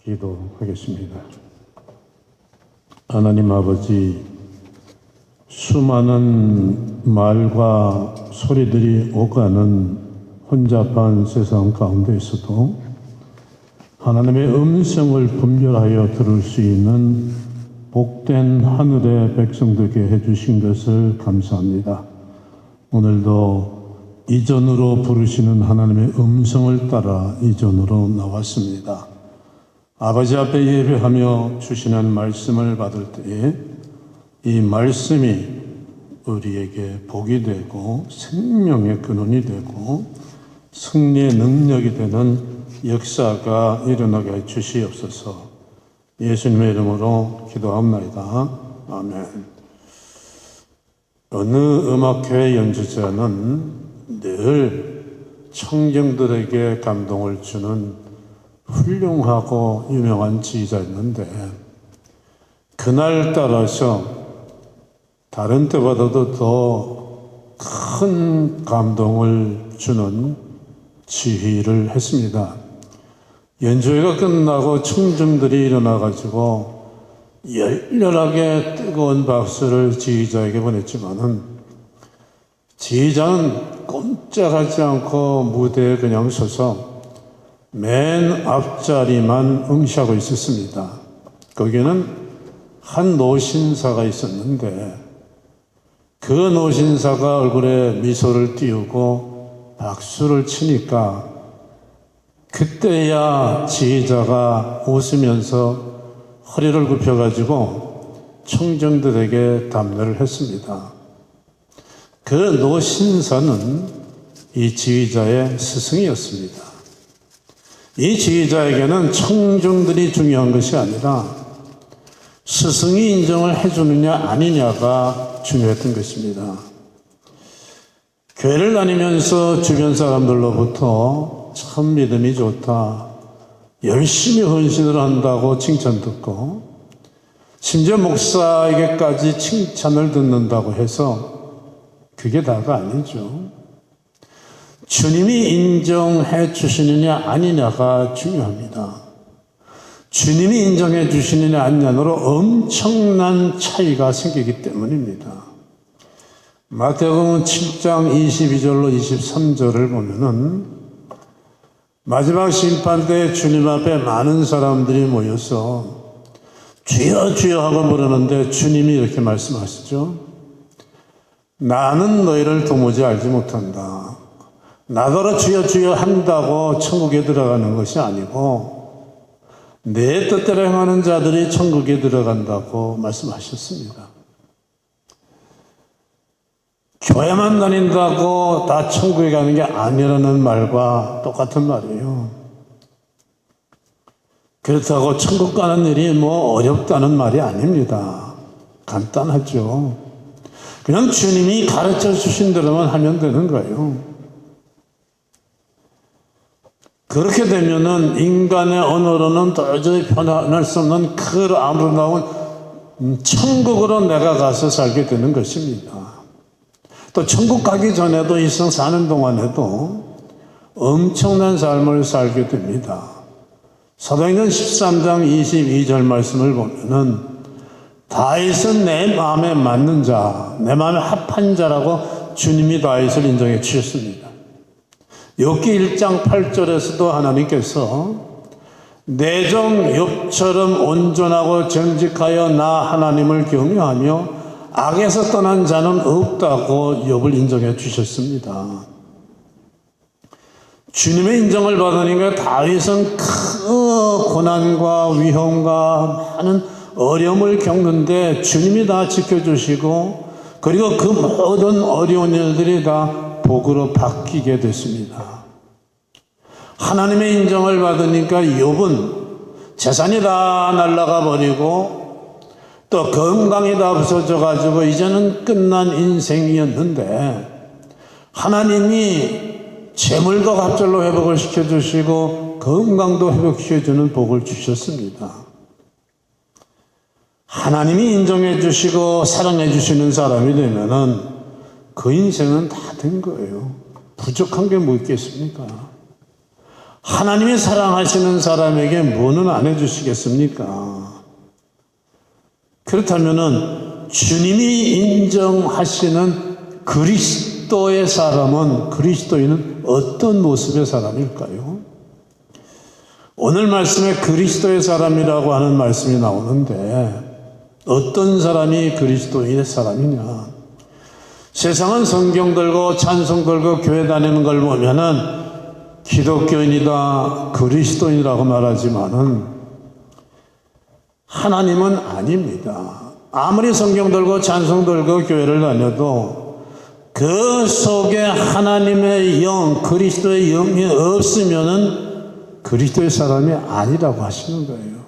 기도하겠습니다. 하나님 아버지, 수많은 말과 소리들이 오가는 혼잡한 세상 가운데에서도 하나님의 음성을 분별하여 들을 수 있는 복된 하늘의 백성되게 해주신 것을 감사합니다. 오늘도 이전으로 부르시는 하나님의 음성을 따라 이전으로 나왔습니다. 아버지 앞에 예배하며 주시는 말씀을 받을 때에 이 말씀이 우리에게 복이 되고 생명의 근원이 되고 승리의 능력이 되는 역사가 일어나게 해 주시옵소서. 예수님의 이름으로 기도합니다. 아멘. 어느 음악회 연주자는 늘 청중들에게 감동을 주는 훌륭하고 유명한 지휘자였는데 그날 따라서 다른 때보다도 더 큰 감동을 주는 지휘를 했습니다. 연주회가 끝나고 청중들이 일어나가지고 열렬하게 뜨거운 박수를 지휘자에게 보냈지만은 지휘자는 꼼짝하지 않고 무대에 그냥 서서 맨 앞자리만 응시하고 있었습니다. 거기는 한 노신사가 있었는데 그 노신사가 얼굴에 미소를 띄우고 박수를 치니까 그때야 지휘자가 웃으면서 허리를 굽혀가지고 청중들에게 답례를 했습니다. 그 노신사는 이 지휘자의 스승이었습니다. 이 지휘자에게는 청중들이 중요한 것이 아니라 스승이 인정을 해주느냐 아니냐가 중요했던 것입니다. 교회를 다니면서 주변 사람들로부터 참 믿음이 좋다, 열심히 헌신을 한다고 칭찬 듣고 심지어 목사에게까지 칭찬을 듣는다고 해서 그게 다가 아니죠. 주님이 인정해 주시느냐 아니냐가 중요합니다. 주님이 인정해 주시느냐 아니냐로 엄청난 차이가 생기기 때문입니다. 마태복음 7장 22절로 23절을 보면은 마지막 심판 때 주님 앞에 많은 사람들이 모여서 주여 주여 하고 부르는데 주님이 이렇게 말씀하시죠. 나는 너희를 도무지 알지 못한다. 나더러 주여 주여 한다고 천국에 들어가는 것이 아니고 내 뜻대로 행하는 자들이 천국에 들어간다고 말씀하셨습니다. 교회만 다닌다고 다 천국에 가는 게 아니라는 말과 똑같은 말이에요. 그렇다고 천국 가는 일이 뭐 어렵다는 말이 아닙니다. 간단하죠. 그냥 주님이 가르쳐 주신 대로만 하면 되는 거예요. 그렇게 되면은 인간의 언어로는 도저히 표현할 수 없는 그 아름다운 천국으로 내가 가서 살게 되는 것입니다. 또 천국 가기 전에도 이 세상 사는 동안에도 엄청난 삶을 살게 됩니다. 사도행전 13장 22절 말씀을 보면은 다윗은 내 마음에 맞는 자, 내 마음에 합한 자라고 주님이 다윗을 인정해 주셨습니다. 욥기 1장 8절에서도 하나님께서 내 종 욥처럼 온전하고 정직하여 나 하나님을 경외하며 악에서 떠난 자는 없다고 욥을 인정해 주셨습니다. 주님의 인정을 받으니까 다윗은 큰 고난과 위험과 많은 어려움을 겪는데 주님이 다 지켜주시고 그리고 그 모든 어려운 일들이 다 복으로 바뀌게 됐습니다. 하나님의 인정을 받으니까 욥은 재산이 다 날아가 버리고 또 건강이 다 없어져 가지고 이제는 끝난 인생이었는데 하나님이 재물도 갑절로 회복을 시켜주시고 건강도 회복시켜주는 복을 주셨습니다. 하나님이 인정해 주시고 사랑해 주시는 사람이 되면은 그 인생은 다 된 거예요. 부족한 게 뭐 있겠습니까? 하나님이 사랑하시는 사람에게 뭐는 안 해주시겠습니까? 그렇다면은 주님이 인정하시는 그리스도의 사람은, 그리스도인은 어떤 모습의 사람일까요? 오늘 말씀에 그리스도의 사람이라고 하는 말씀이 나오는데 어떤 사람이 그리스도인의 사람이냐? 세상은 성경 들고 찬송 들고 교회 다니는 걸 보면은 기독교인이다, 그리스도인이라고 말하지만은 하나님은 아닙니다. 아무리 성경 들고 찬송 들고 교회를 다녀도 그 속에 하나님의 영, 그리스도의 영이 없으면은 그리스도의 사람이 아니라고 하시는 거예요.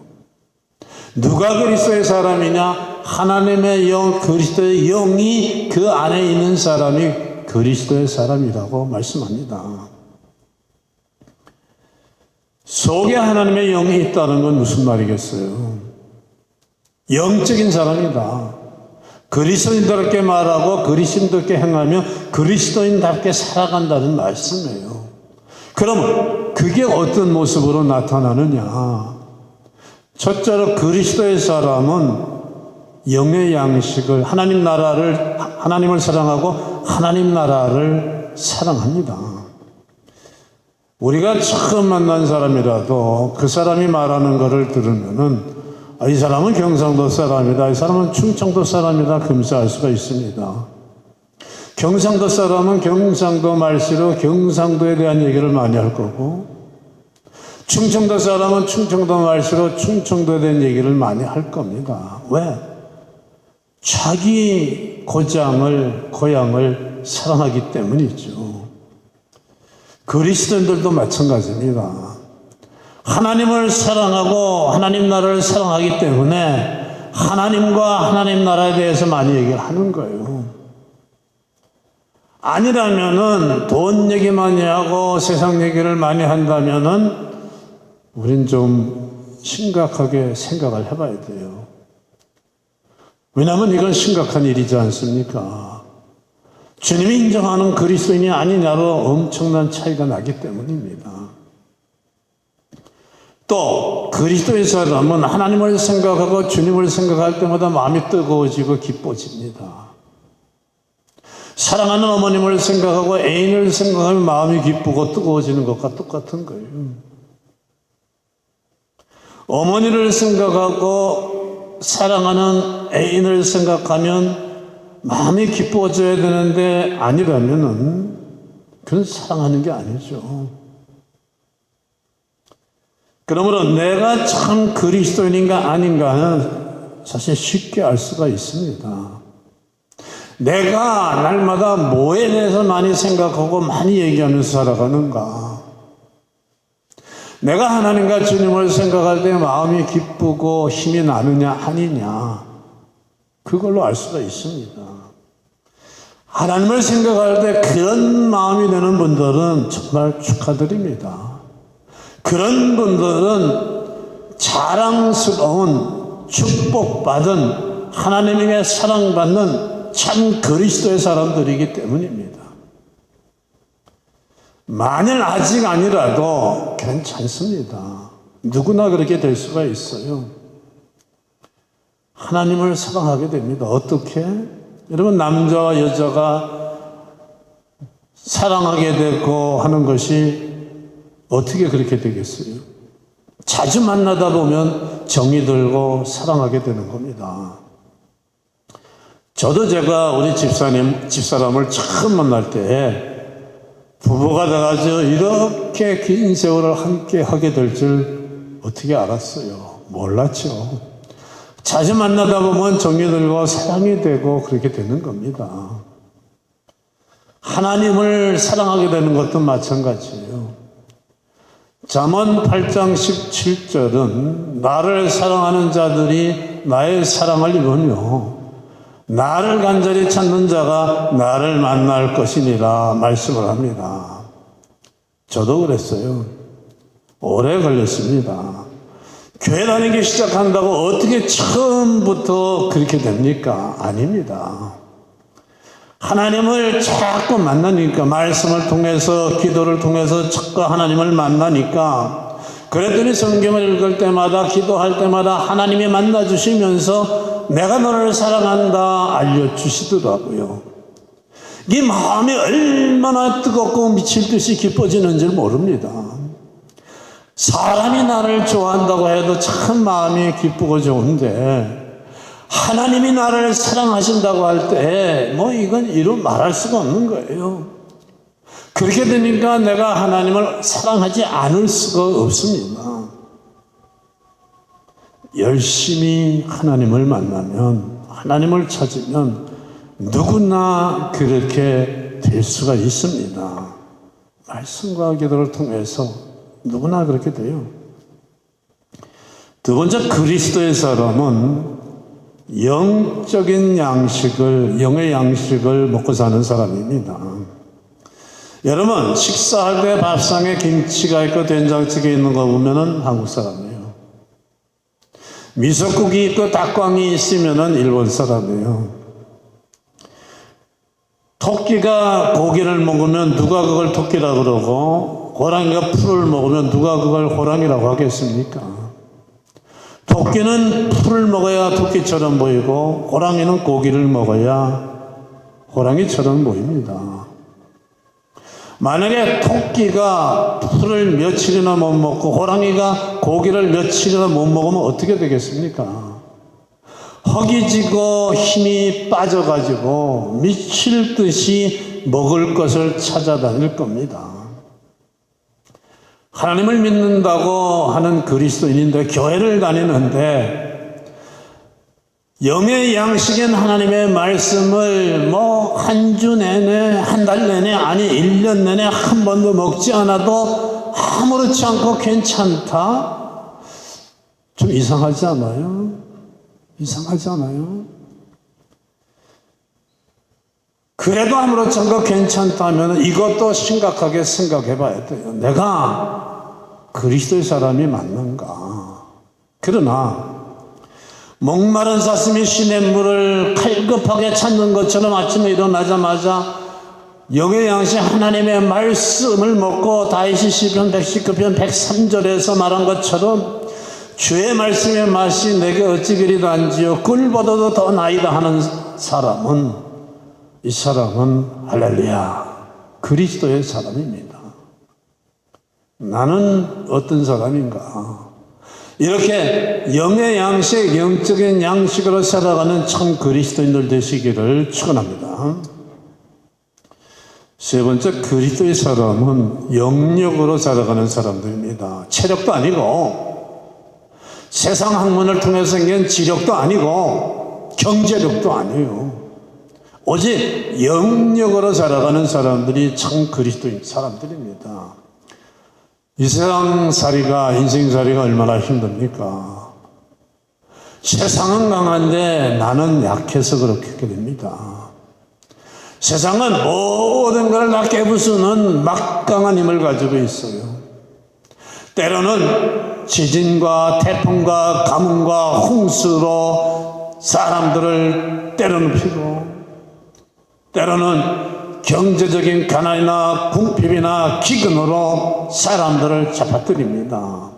누가 그리스도의 사람이냐? 하나님의 영, 그리스도의 영이 그 안에 있는 사람이 그리스도의 사람이라고 말씀합니다. 속에 하나님의 영이 있다는 건 무슨 말이겠어요? 영적인 사람이다. 그리스도인답게 말하고 그리스도인답게 행하며 그리스도인답게 살아간다는 말씀이에요. 그럼 그게 어떤 모습으로 나타나느냐? 첫째로 그리스도의 사람은 영의 양식을, 하나님을 사랑하고 하나님 나라를 사랑합니다. 우리가 처음 만난 사람이라도 그 사람이 말하는 것을 들으면은 이 사람은 경상도 사람이다, 이 사람은 충청도 사람이다 금세알 수가 있습니다. 경상도 사람은 경상도 말씨로 경상도에 대한 얘기를 많이 할 거고, 충청도 사람은 충청도 말씨로 충청도에 대한 얘기를 많이 할 겁니다. 왜? 자기 고향을 사랑하기 때문이죠. 그리스도인들도 마찬가지입니다. 하나님을 사랑하고 하나님 나라를 사랑하기 때문에 하나님과 하나님 나라에 대해서 많이 얘기를 하는 거예요. 아니라면은 돈 얘기 많이 하고 세상 얘기를 많이 한다면은 우린 좀 심각하게 생각을 해봐야 돼요. 왜냐하면 이건 심각한 일이지 않습니까? 주님이 인정하는 그리스도인이 아니냐로 엄청난 차이가 나기 때문입니다. 또 그리스도의 사람은 하나님을 생각하고 주님을 생각할 때마다 마음이 뜨거워지고 기뻐집니다. 사랑하는 어머님을 생각하고 애인을 생각하면 마음이 기쁘고 뜨거워지는 것과 똑같은 거예요. 어머니를 생각하고 사랑하는 애인을 생각하면 마음이 기뻐져야 되는데 아니라면은 그건 사랑하는 게 아니죠. 그러므로 내가 참 그리스도인인가 아닌가는 사실 쉽게 알 수가 있습니다. 내가 날마다 뭐에 대해서 많이 생각하고 많이 얘기하면서 살아가는가? 내가 하나님과 주님을 생각할 때 마음이 기쁘고 힘이 나느냐 아니냐? 그걸로 알 수가 있습니다. 하나님을 생각할 때 그런 마음이 되는 분들은 정말 축하드립니다. 그런 분들은 자랑스러운 축복받은 하나님에게 사랑받는 참 그리스도의 사람들이기 때문입니다. 만일 아직 아니라도 괜찮습니다. 누구나 그렇게 될 수가 있어요. 하나님을 사랑하게 됩니다. 어떻게? 여러분, 남자와 여자가 사랑하게 되고 하는 것이 어떻게 그렇게 되겠어요? 자주 만나다 보면 정이 들고 사랑하게 되는 겁니다. 저도 제가 우리 집사람을 처음 만날 때 부부가 돼가지고 이렇게 긴 세월을 함께 하게 될 줄 어떻게 알았어요? 몰랐죠. 자주 만나다 보면 정이 들고 사랑이 되고 그렇게 되는 겁니다. 하나님을 사랑하게 되는 것도 마찬가지예요. 잠언 8장 17절은 나를 사랑하는 자들이 나의 사랑을 입으며 나를 간절히 찾는 자가 나를 만날 것이니라 말씀을 합니다. 저도 그랬어요. 오래 걸렸습니다. 교회 다니기 시작한다고 어떻게 처음부터 그렇게 됩니까? 아닙니다. 하나님을 자꾸 만나니까, 말씀을 통해서, 기도를 통해서 자꾸 하나님을 만나니까, 그랬더니 성경을 읽을 때마다, 기도할 때마다 하나님이 만나주시면서 내가 너를 사랑한다 알려주시더라고요. 이 마음이 얼마나 뜨겁고 미칠 듯이 기뻐지는 줄 모릅니다. 사람이 나를 좋아한다고 해도 참 마음이 기쁘고 좋은데, 하나님이 나를 사랑하신다고 할 때 이건 이루 말할 수가 없는 거예요. 그렇게 되니까 내가 하나님을 사랑하지 않을 수가 없습니다. 열심히 하나님을 만나면, 하나님을 찾으면 누구나 그렇게 될 수가 있습니다. 말씀과 기도를 통해서 누구나 그렇게 돼요. 두 번째, 그리스도의 사람은 영적인 양식을, 영의 양식을 먹고 사는 사람입니다. 여러분, 식사할 때 밥상에 김치가 있고 된장찌개 있는 거 보면은 한국 사람이에요. 미숫국이 있고 닭광이 있으면은 일본 사람이에요. 토끼가 고기를 먹으면 누가 그걸 토끼라고 그러고, 호랑이가 풀을 먹으면 누가 그걸 호랑이라고 하겠습니까? 토끼는 풀을 먹어야 토끼처럼 보이고, 호랑이는 고기를 먹어야 호랑이처럼 보입니다. 만약에 토끼가 풀을 며칠이나 못 먹고 호랑이가 고기를 며칠이나 못 먹으면 어떻게 되겠습니까? 허기지고 힘이 빠져가지고 미칠 듯이 먹을 것을 찾아다닐 겁니다. 하나님을 믿는다고 하는 그리스도인인데, 교회를 다니는데, 영의 양식인 하나님의 말씀을 한 주 내내, 한 달 내내, 아니 1년 내내 한 번도 먹지 않아도 아무렇지 않고 괜찮다? 좀 이상하지 않아요? 이상하지 않아요? 그래도 아무렇지 않고 괜찮다면 이것도 심각하게 생각해 봐야 돼요. 내가 그리스도의 사람이 맞는가? 그러나 목마른 사슴이 시냇물을 칼급하게 찾는 것처럼 아침에 일어나자마자 영의 양식 하나님의 말씀을 먹고, 다윗이 시편 119편 103절에서 말한 것처럼 주의 말씀의 맛이 내게 어찌 그리 단지요 꿀보다도 더 나이다 하는 사람은, 이 사람은 할렐루야 그리스도의 사람입니다. 나는 어떤 사람인가? 이렇게 영의 양식, 영적인 양식으로 살아가는 참 그리스도인들 되시기를 축원합니다. 세 번째, 그리스도의 사람은 영력으로 살아가는 사람들입니다. 체력도 아니고, 세상 학문을 통해서 생긴 지력도 아니고, 경제력도 아니에요. 오직 영력으로 살아가는 사람들이 참 그리스도인 사람들입니다. 이 세상살이가, 인생살이가 얼마나 힘듭니까? 세상은 강한데 나는 약해서 그렇게 됩니다. 세상은 모든 걸 다 깨부수는 막강한 힘을 가지고 있어요. 때로는 지진과 태풍과 가뭄과 홍수로 사람들을 때려눕히고, 때로는 경제적인 가난이나 궁핍이나 기근으로 사람들을 잡아뜨립니다.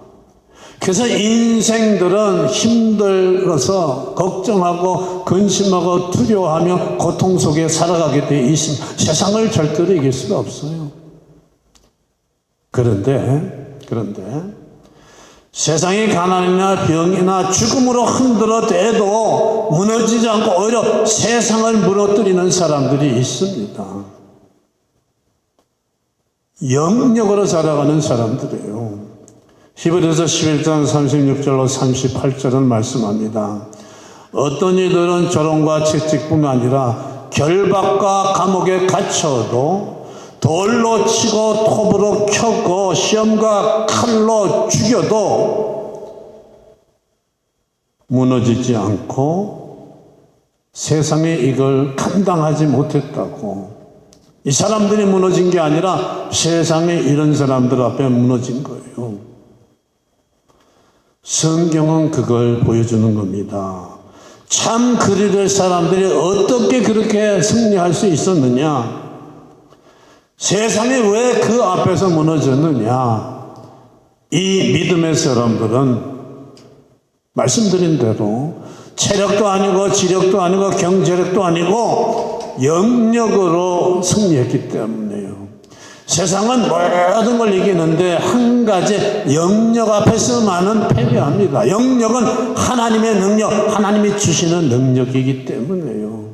그래서 인생들은 힘들어서 걱정하고 근심하고 두려워하며 고통 속에 살아가게 되어 있습니다. 세상을 절대로 이길 수가 없어요. 그런데 세상이 가난이나 병이나 죽음으로 흔들어대도 무너지지 않고 오히려 세상을 무너뜨리는 사람들이 있습니다. 영력으로 살아가는 사람들이에요. 히브리서 11장 36절로 38절은 말씀합니다. 어떤 이들은 조롱과 채찍뿐만 아니라 결박과 감옥에 갇혀도, 돌로 치고 톱으로 켜고 시험과 칼로 죽여도 무너지지 않고 세상에 이걸 감당하지 못했다고. 이 사람들이 무너진 게 아니라 세상에 이런 사람들 앞에 무너진 거예요. 성경은 그걸 보여주는 겁니다. 참 그리스도의 사람들이 어떻게 그렇게 승리할 수 있었느냐? 세상이 왜 그 앞에서 무너졌느냐? 이 믿음의 사람들은 말씀드린 대로 체력도 아니고 지력도 아니고 경제력도 아니고 영력으로 승리했기 때문이에요. 세상은 모든 걸 이기는데 한 가지 영력 앞에서만은 패배합니다. 영력은 하나님의 능력, 하나님이 주시는 능력이기 때문이에요.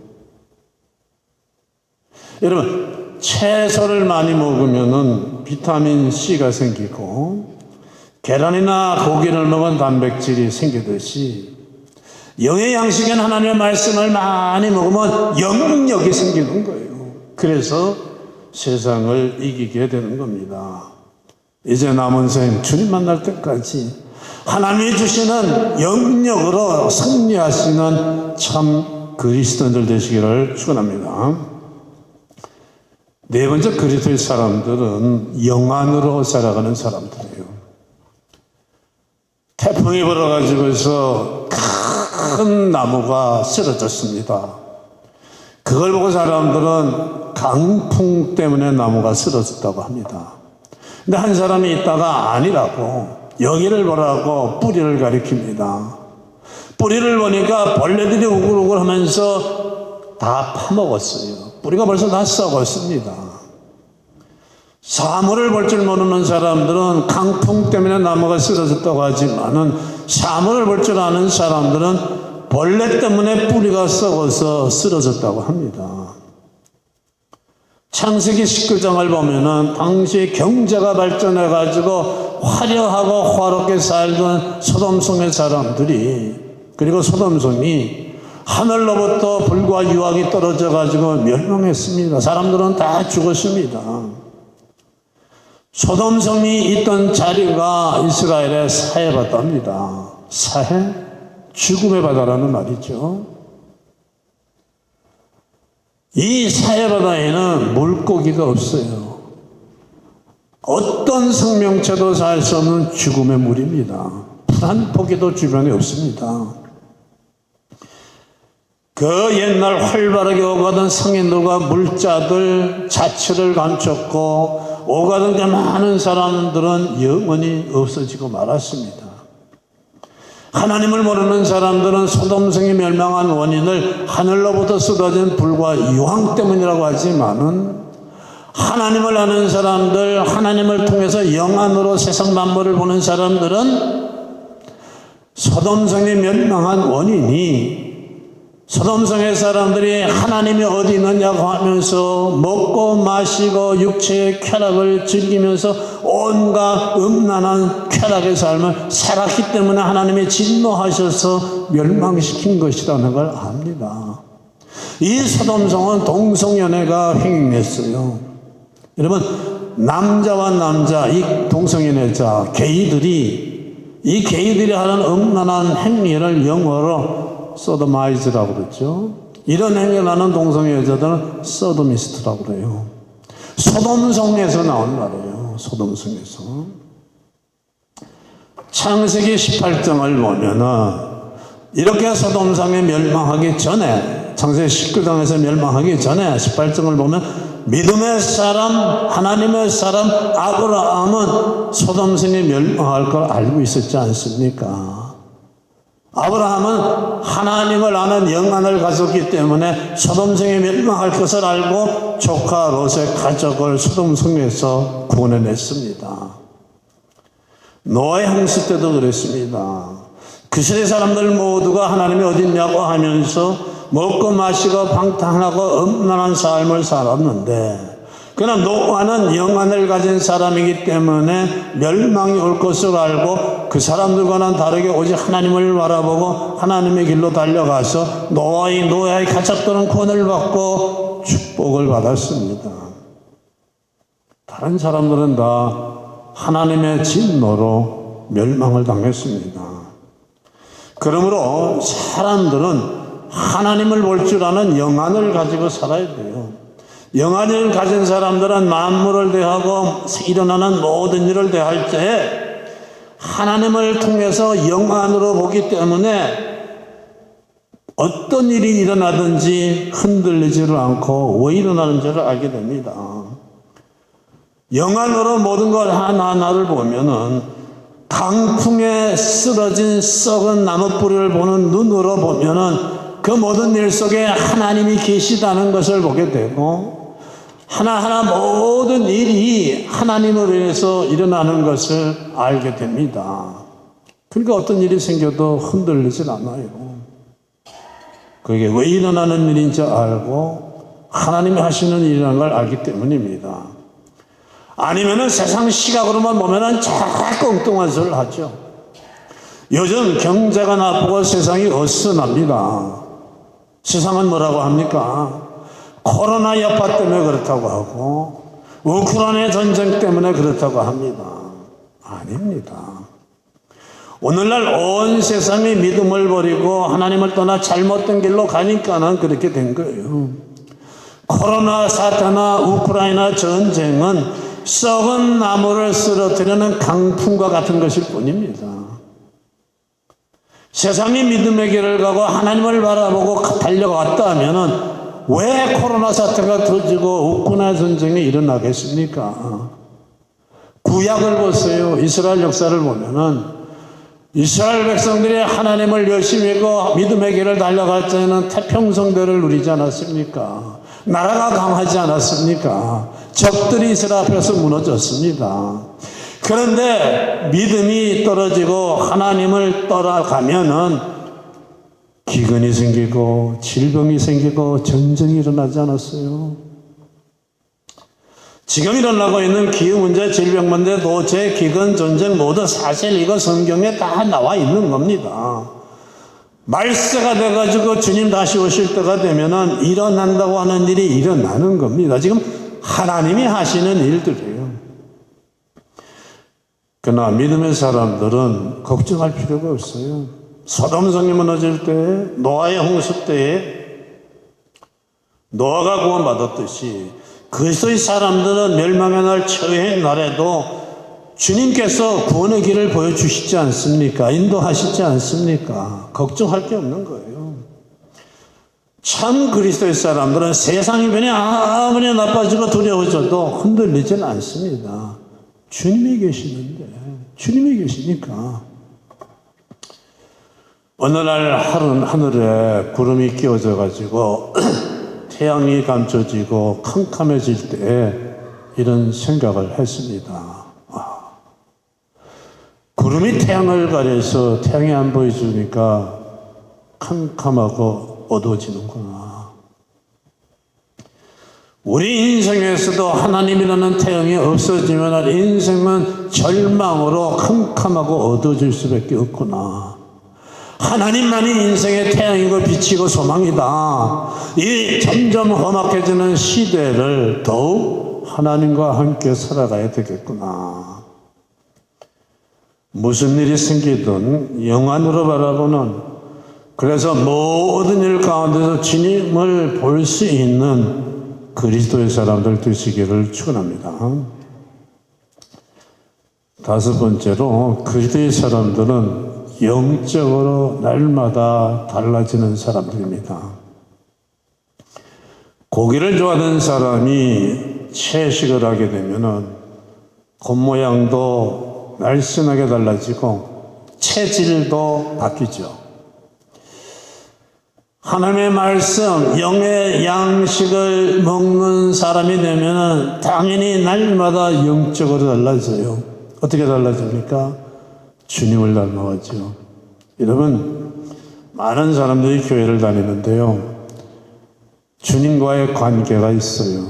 여러분, 채소를 많이 먹으면은 비타민 C가 생기고 계란이나 고기를 먹은 단백질이 생기듯이 영의 양식인 하나님의 말씀을 많이 먹으면 영력이 생기는 거예요. 그래서 세상을 이기게 되는 겁니다. 이제 남은 생 주님 만날 때까지 하나님이 주시는 영력으로 승리하시는 참 그리스도인들 되시기를 축원합니다. 네 번째, 그리스도의 사람들은 영안으로 살아가는 사람들이에요. 태풍이 불어가지고서 큰 나무가 쓰러졌습니다. 그걸 보고 사람들은 강풍 때문에 나무가 쓰러졌다고 합니다. 근데 한 사람이 있다가 아니라고 여기를 보라고 뿌리를 가리킵니다. 뿌리를 보니까 벌레들이 우글우글 하면서 다 파먹었어요. 뿌리가 벌써 다 썩었습니다. 사물을 볼 줄 모르는 사람들은 강풍 때문에 나무가 쓰러졌다고 하지만은 사물을 볼 줄 아는 사람들은 벌레 때문에 뿌리가 썩어서 쓰러졌다고 합니다. 창세기 19장을 보면은 당시 경제가 발전해가지고 화려하고 화롭게 살던 소돔성의 사람들이, 그리고 소돔성이 하늘로부터 불과 유황이 떨어져가지고 멸망했습니다. 사람들은 다 죽었습니다. 소돔성이 있던 자리가 이스라엘의 사해바다입니다. 사해? 죽음의 바다라는 말이죠. 이 사해바다에는 물고기가 없어요. 어떤 생명체도 살 수 없는 죽음의 물입니다. 풀 한 포기도 주변에 없습니다. 그 옛날 활발하게 오가던 성인들과 물자들 자취를 감췄고 오가던 게 많은 사람들은 영원히 없어지고 말았습니다. 하나님을 모르는 사람들은 소돔성이 멸망한 원인을 하늘로부터 쏟아진 불과 유황 때문이라고 하지만은, 하나님을 아는 사람들, 하나님을 통해서 영안으로 세상 만물을 보는 사람들은 소돔성이 멸망한 원인이, 소돔성의 사람들이 하나님이 어디 있느냐고 하면서 먹고 마시고 육체의 쾌락을 즐기면서 온갖 음란한 쾌락의 삶을 살았기 때문에 하나님이 진노하셔서 멸망시킨 것이라는 걸 압니다. 이 소돔성은 동성연애가 횡행했어요. 여러분, 남자와 남자, 이 동성연애자 게이들이 하는 음란한 행위를 영어로 소도마이즈라고 그러죠. 이런 행위를 하는 동성애 여자들은 소도미스트라고 그래요. 소돔성에서 나온 말이에요. 소돔성에서. 창세기 18장을 보면은 이렇게 소돔성에 멸망하기 전에, 창세기 19장에서 멸망하기 전에 18장을 보면 믿음의 사람, 하나님의 사람 아브라함은 소돔성이 멸망할 걸 알고 있었지 않습니까? 아브라함은 하나님을 아는 영안을 가졌기 때문에 소돔성이 멸망할 것을 알고 조카 롯의 가족을 소돔성에서 구원해냈습니다. 노아의 홍수 때도 그랬습니다. 그 시대 사람들 모두가 하나님이 어디 있냐고 하면서 먹고 마시고 방탕하고 음란한 삶을 살았는데, 그러나 노아는 영안을 가진 사람이기 때문에 멸망이 올 것을 알고 그 사람들과는 다르게 오직 하나님을 바라보고 하나님의 길로 달려가서 노아의 가족들은 구원을 받고 축복을 받았습니다. 다른 사람들은 다 하나님의 진노로 멸망을 당했습니다. 그러므로 사람들은 하나님을 볼 줄 아는 영안을 가지고 살아야 돼요. 영안을 가진 사람들은 만물을 대하고 일어나는 모든 일을 대할 때 하나님을 통해서 영안으로 보기 때문에 어떤 일이 일어나든지 흔들리지를 않고 왜 일어나는지를 알게 됩니다. 영안으로 모든 걸 하나하나를 보면은 강풍에 쓰러진 썩은 나무뿌리를 보는 눈으로 보면은 그 모든 일 속에 하나님이 계시다는 것을 보게 되고 하나하나 모든 일이 하나님으로 인해서 일어나는 것을 알게 됩니다. 그러니까 어떤 일이 생겨도 흔들리질 않아요. 그게 왜 일어나는 일인지 알고 하나님이 하시는 일이라는 걸 알기 때문입니다. 아니면은 세상 시각으로만 보면은 자꾸 엉뚱한 소리를 하죠. 요즘 경제가 나쁘고 세상이 어수선합니다. 세상은 뭐라고 합니까? 코로나 여파 때문에 그렇다고 하고 우크라이나 전쟁 때문에 그렇다고 합니다. 아닙니다. 오늘날 온 세상이 믿음을 버리고 하나님을 떠나 잘못된 길로 가니까는 그렇게 된 거예요. 코로나 사태나 우크라이나 전쟁은 썩은 나무를 쓰러뜨리는 강풍과 같은 것일 뿐입니다. 세상이 믿음의 길을 가고 하나님을 바라보고 달려갔다 하면은 왜 코로나 사태가 터지고 우크라이나 전쟁이 일어나겠습니까? 구약을 보세요. 이스라엘 역사를 보면은 이스라엘 백성들이 하나님을 열심히 하고 믿음의 길을 달려갈 때는 태평성대를 누리지 않았습니까? 나라가 강하지 않았습니까? 적들이 이스라엘 앞에서 무너졌습니다. 그런데 믿음이 떨어지고 하나님을 떠나가면은 기근이 생기고 질병이 생기고 전쟁이 일어나지 않았어요? 지금 일어나고 있는 기후 문제, 질병 문제, 노제, 기근, 전쟁 모두 사실 이거 성경에 다 나와 있는 겁니다. 말세가 돼가지고 주님 다시 오실 때가 되면은 일어난다고 하는 일이 일어나는 겁니다. 지금 하나님이 하시는 일들이에요. 그러나 믿음의 사람들은 걱정할 필요가 없어요. 소돔 성이 무너질 때, 노아의 홍수 때에 노아가 구원받았듯이 그리스도의 사람들은 멸망의 날, 처해의 날에도 주님께서 구원의 길을 보여주시지 않습니까? 인도하시지 않습니까? 걱정할 게 없는 거예요. 참 그리스도의 사람들은 세상이 변해 아무리 나빠지고 두려워져도 흔들리지는 않습니다. 주님이 계시는데, 주님이 계시니까. 어느 날 하늘에 구름이 끼워져 가지고 태양이 감춰지고 캄캄해질 때 이런 생각을 했습니다. 구름이 태양을 가려서 태양이 안 보여주니까 캄캄하고 어두워지는구나. 우리 인생에서도 하나님이라는 태양이 없어지면 인생은 절망으로 캄캄하고 어두워질 수밖에 없구나. 하나님만이 인생의 태양이고 빛이고 소망이다. 이 점점 험악해지는 시대를 더욱 하나님과 함께 살아가야 되겠구나. 무슨 일이 생기든 영안으로 바라보는, 그래서 모든 일 가운데서 주님을 볼 수 있는 그리스도의 사람들 되시기를 축원합니다. 다섯 번째로 그리스도의 사람들은 영적으로 날마다 달라지는 사람들입니다. 고기를 좋아하는 사람이 채식을 하게 되면은 겉모양도 날씬하게 달라지고 체질도 바뀌죠. 하나님의 말씀, 영의 양식을 먹는 사람이 되면은 당연히 날마다 영적으로 달라져요. 어떻게 달라집니까? 주님을 닮아가죠. 여러분, 많은 사람들이 교회를 다니는데요, 주님과의 관계가 있어요.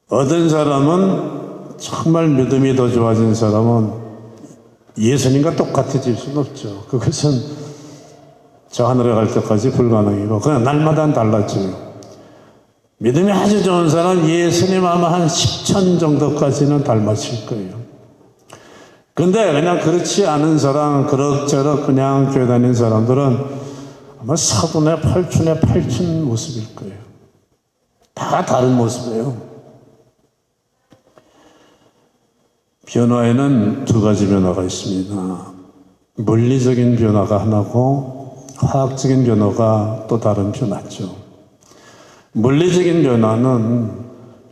어떤 사람은 정말 믿음이 더 좋아진 사람은 예수님과 똑같아질 수는 없죠. 그것은 저 하늘에 갈 때까지 불가능이고 그냥 날마다 달라져요. 믿음이 아주 좋은 사람 예수님 아마 한 10천 정도까지는 닮았을 거예요. 근데 그냥 그렇지 않은 사람, 그럭저럭 그냥 교회 다니는 사람들은 아마 사돈의 팔촌의 팔촌 모습일 거예요. 다 다른 모습이에요. 변화에는 두 가지 변화가 있습니다. 물리적인 변화가 하나고 화학적인 변화가 또 다른 변화죠. 물리적인 변화는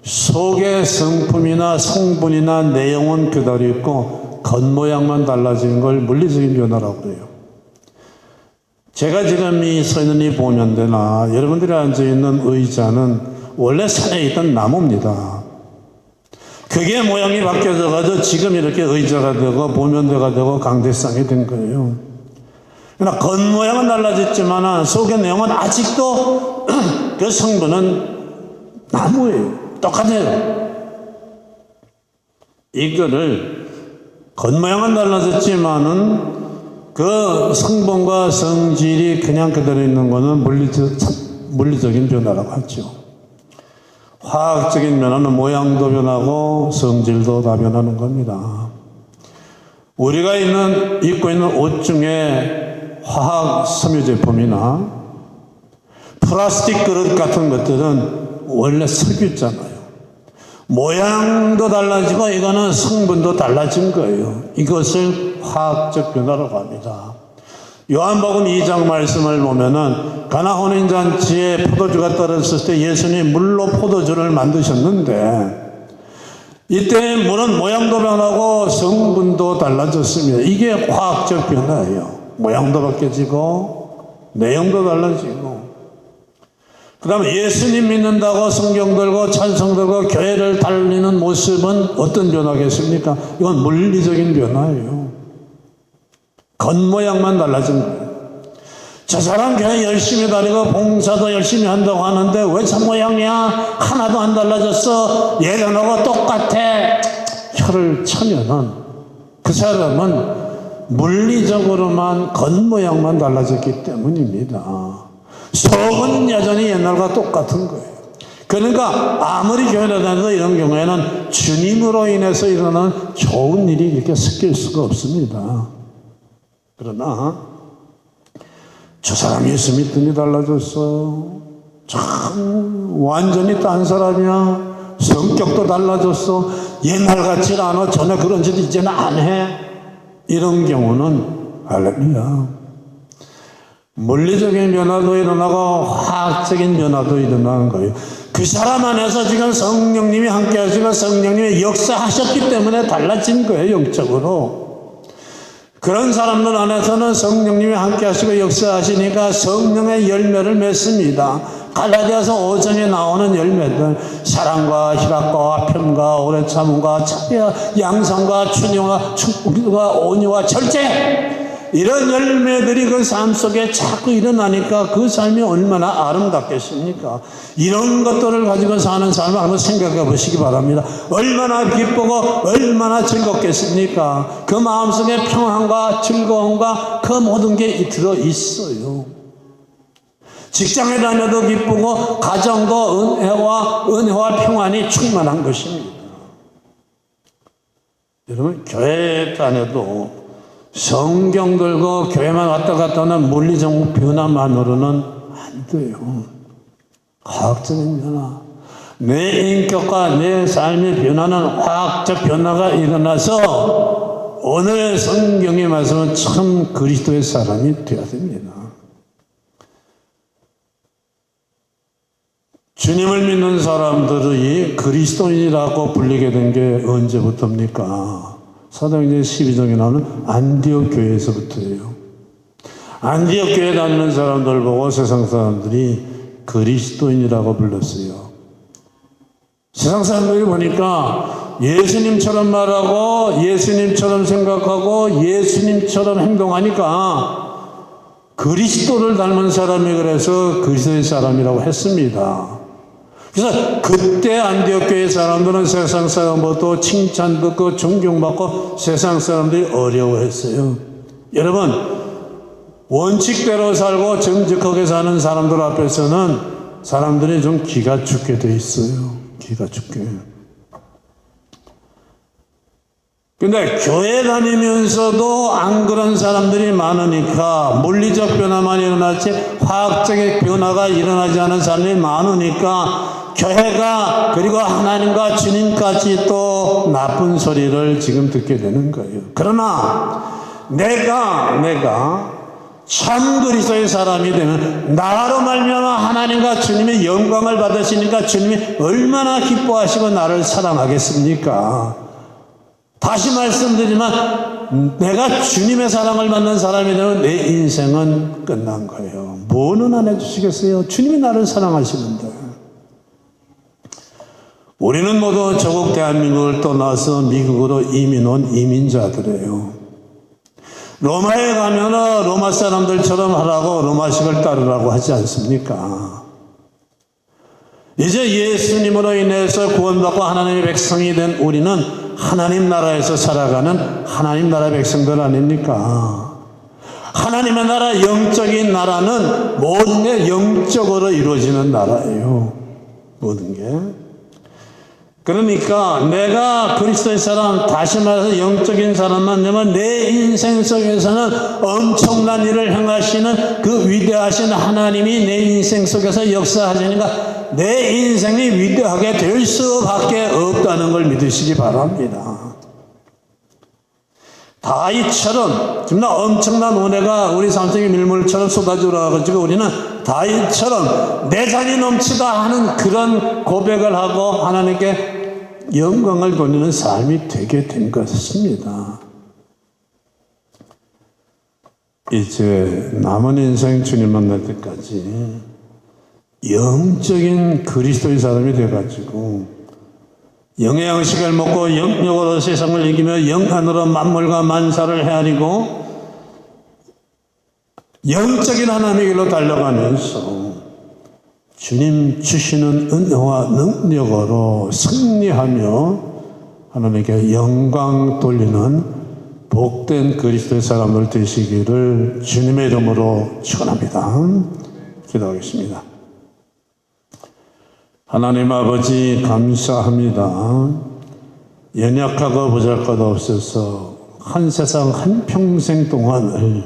속의 성품이나 성분이나 내용은 그대로 있고 겉모양만 달라지는 걸 물리적인 변화라고 그래요. 제가 지금 이 서 있는 이 보면대나 여러분들이 앉아있는 의자는 원래 산에 있던 나무입니다. 그게 모양이 바뀌어져가지고 지금 이렇게 의자가 되고 보면대가 되고 강대상이 된 거예요. 그러나 겉모양은 달라졌지만 속의 내용은 아직도 그 성분은 나무예요. 똑같아요. 이거를 겉모양은 달라졌지만은 그 성분과 성질이 그냥 그대로 있는 것은 물리적인 변화라고 하죠. 화학적인 변화는 모양도 변하고 성질도 다 변하는 겁니다. 우리가 입고 있는 옷 중에 화학 섬유 제품이나 플라스틱 그릇 같은 것들은 원래 석유잖아요. 모양도 달라지고 이거는 성분도 달라진 거예요. 이것을 화학적 변화라고 합니다. 요한복음 2장 말씀을 보면은 가나 혼인잔치에 포도주가 떨어졌을 때 예수님이 물로 포도주를 만드셨는데 이때 물은 모양도 변하고 성분도 달라졌습니다. 이게 화학적 변화예요. 모양도 바뀌어지고 내용도 달라지고 그 다음에 예수님 믿는다고 성경 들고 찬송 들고 교회를 달리는 모습은 어떤 변화겠습니까? 이건 물리적인 변화예요. 겉모양만 달라진 거예요. 저 사람 교회 열심히 다니고 봉사도 열심히 한다고 하는데 왜 저 모양이야? 하나도 안 달라졌어. 예전하고 똑같아. 혀를 차면은 그 사람은 물리적으로만 겉모양만 달라졌기 때문입니다. 속은 여전히 옛날과 똑같은 거예요. 그러니까 아무리 교회를 다녀도 이런 경우에는 주님으로 인해서 일어나는 좋은 일이 이렇게 섞일 수가 없습니다. 그러나 저 사람 예수 믿더니 달라졌어. 참 완전히 딴 사람이야. 성격도 달라졌어. 옛날 같지 않아. 전에 그런 짓 이제는 안 해. 이런 경우는 할렐루야. 물리적인 변화도 일어나고 화학적인 변화도 일어나는 거예요. 그 사람 안에서 지금 성령님이 함께 하시고 성령님이 역사하셨기 때문에 달라진 거예요. 영적으로. 그런 사람들 안에서는 성령님이 함께 하시고 역사하시니까 성령의 열매를 맺습니다. 갈라디아서 5장에 나오는 열매들, 사랑과 희락과 평과 오래 참음과 차별, 양성과 춘용과 충과 온유와 절제, 이런 열매들이 그 삶 속에 자꾸 일어나니까 그 삶이 얼마나 아름답겠습니까? 이런 것들을 가지고 사는 삶을 한번 생각해 보시기 바랍니다. 얼마나 기쁘고 얼마나 즐겁겠습니까? 그 마음속에 평안과 즐거움과 그 모든 게 들어 있어요. 직장에 다녀도 기쁘고 가정도 은혜와 평안이 충만한 것입니다. 여러분 교회에 다녀도 성경 들고 교회만 왔다 갔다 하는 물리적 변화만으로는 안 돼요. 화학적인 변화. 내 인격과 내 삶의 변화는 화학적 변화가 일어나서 오늘 성경의 말씀은 참 그리스도의 사람이 되어야 됩니다. 주님을 믿는 사람들이 그리스도인이라고 불리게 된 게 언제부터입니까? 사도행전 12장에 나오는 안디옥 교회에서부터예요. 안디옥 교회에 다니는 사람들 보고 세상 사람들이 그리스도인이라고 불렀어요. 세상 사람들이 보니까 예수님처럼 말하고 예수님처럼 생각하고 예수님처럼 행동하니까 그리스도를 닮은 사람이 그래서 그리스도의 사람이라고 했습니다. 그래서 그때 안디옥 교회 사람들은 세상 사람보다 칭찬 듣고 존경받고 세상 사람들이 어려워했어요. 여러분, 원칙대로 살고 정직하게 사는 사람들 앞에서는 사람들이 좀 기가 죽게 돼 있어요. 기가 죽게. 근데 교회 다니면서도 안 그런 사람들이 많으니까 물리적 변화만 일어났지 화학적인 변화가 일어나지 않은 사람이 많으니까 교회가 그리고 하나님과 주님까지 또 나쁜 소리를 지금 듣게 되는 거예요. 그러나 내가 참 그리스도의 사람이 되면 나로 말미암아 하나님과 주님의 영광을 받으시니까 주님이 얼마나 기뻐하시고 나를 사랑하겠습니까? 다시 말씀드리지만 내가 주님의 사랑을 받는 사람이 되면 내 인생은 끝난 거예요. 뭐는 안 해주시겠어요? 주님이 나를 사랑하시는데. 우리는 모두 조국 대한민국을 떠나서 미국으로 이민 온 이민자들이에요. 로마에 가면 로마 사람들처럼 하라고 로마식을 따르라고 하지 않습니까? 이제 예수님으로 인해서 구원받고 하나님의 백성이 된 우리는 하나님 나라에서 살아가는 하나님 나라 백성들 아닙니까? 하나님의 나라, 영적인 나라는 모든 게 영적으로 이루어지는 나라예요. 모든 게. 그러니까 내가 그리스도의 사람, 다시 말해서 영적인 사람만 되면 내 인생 속에서는 엄청난 일을 행하시는 그 위대하신 하나님이 내 인생 속에서 역사하시니까 내 인생이 위대하게 될 수밖에 없다는 걸 믿으시기 바랍니다. 다윗처럼 정말 엄청난 은혜가 우리 삶 속에 밀물처럼 쏟아져 가지고 우리는 다윗처럼 내 잔이 넘치다 하는 그런 고백을 하고 하나님께 영광을 돌리는 삶이 되게 된 것입니다. 이제 남은 인생 주님 만날 때까지 영적인 그리스도의 사람이 돼가지고 영의 양식을 먹고 영적으로 세상을 이기며 영 안으로 만물과 만사를 헤아리고 영적인 하나님의 길로 달려가면서 주님 주시는 은혜와 능력으로 승리하며 하나님께 영광 돌리는 복된 그리스도의 사람들 되시기를 주님의 이름으로 축원합니다. 기도하겠습니다. 하나님 아버지 감사합니다. 연약하고 보잘것없어서 한 세상 한평생 동안을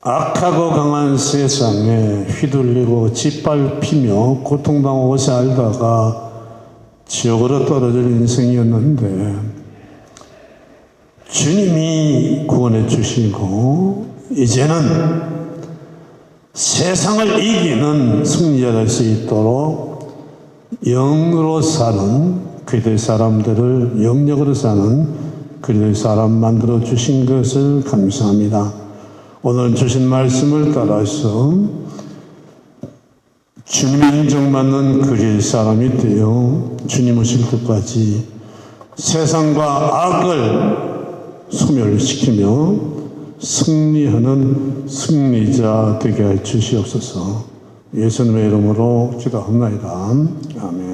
악하고 강한 세상에 휘둘리고 짓밟히며 고통당하고 살다가 지옥으로 떨어질 인생이었는데 주님이 구원해 주시고 이제는 세상을 이기는 승리자 될 수 있도록 영으로 사는 그리스도의 사람들을 영역으로 사는 그리스도의 사람 만들어 주신 것을 감사합니다. 오늘 주신 말씀을 따라서 주님의 인정받는 그리스도의 사람이 되어 주님 오실 때까지 세상과 악을 소멸시키며 승리하는 승리자 되게 해 주시옵소서. 예수님의 이름으로 기도합니다. 아멘.